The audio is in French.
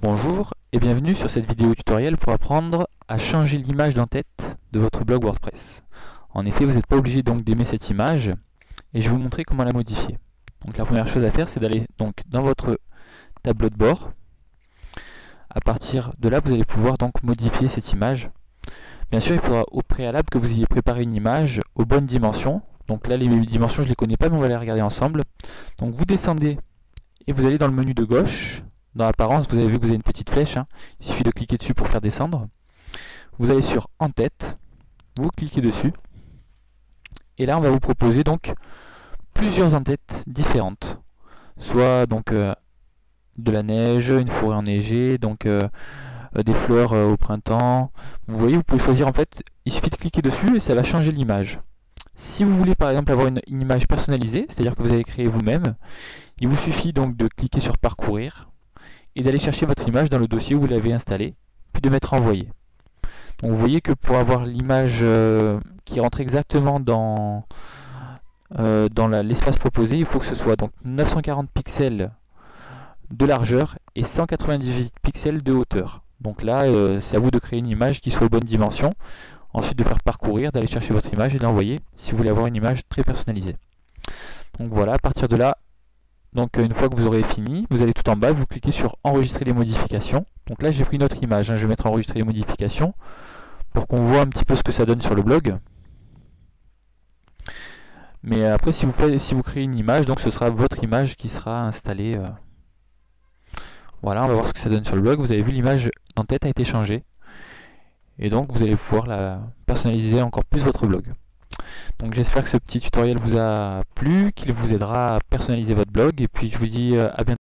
Bonjour et bienvenue sur cette vidéo tutoriel pour apprendre à changer l'image d'en-tête de votre blog WordPress. En effet, vous n'êtes pas obligé donc d'aimer cette image et je vais vous montrer comment la modifier. Donc la première chose à faire, c'est d'aller donc dans votre tableau de bord. À partir de là, vous allez pouvoir donc modifier cette image. Bien sûr, il faudra au préalable que vous ayez préparé une image aux bonnes dimensions. Donc là, les dimensions, je ne les connais pas, mais on va les regarder ensemble. Donc vous descendez et vous allez dans le menu de gauche. Dans l'apparence, vous avez vu que vous avez une petite flèche, hein. Il suffit de cliquer dessus pour faire descendre. Vous allez sur En-tête, vous cliquez dessus, et là on va vous proposer donc plusieurs en-têtes différentes. Soit donc de la neige, une forêt enneigée, donc des fleurs au printemps. Vous voyez, vous pouvez choisir en fait, il suffit de cliquer dessus et ça va changer l'image. Si vous voulez par exemple avoir une image personnalisée, c'est-à-dire que vous avez créé vous-même, il vous suffit donc de cliquer sur Parcourir et d'aller chercher votre image dans le dossier où vous l'avez installée, puis de mettre Envoyer. Donc vous voyez que pour avoir l'image qui rentre exactement dans l'espace proposé, il faut que ce soit donc 940 pixels de largeur et 198 pixels de hauteur. Donc là, c'est à vous de créer une image qui soit aux bonnes dimensions. Ensuite de faire Parcourir, d'aller chercher votre image et d'envoyer si vous voulez avoir une image très personnalisée. Donc voilà, à partir de là, donc une fois que vous aurez fini, vous allez tout en bas, vous cliquez sur Enregistrer les modifications. Donc là j'ai pris une autre image, hein. Je vais mettre Enregistrer les modifications pour qu'on voit un petit peu ce que ça donne sur le blog. Mais après si vous créez une image, donc ce sera votre image qui sera installée. Voilà, on va voir ce que ça donne sur le blog. Vous avez vu, l'image d'en-tête a été changée. Et donc vous allez pouvoir la personnaliser encore plus votre blog. Donc j'espère que ce petit tutoriel vous a plu, qu'il vous aidera à personnaliser votre blog. Et puis je vous dis à bientôt.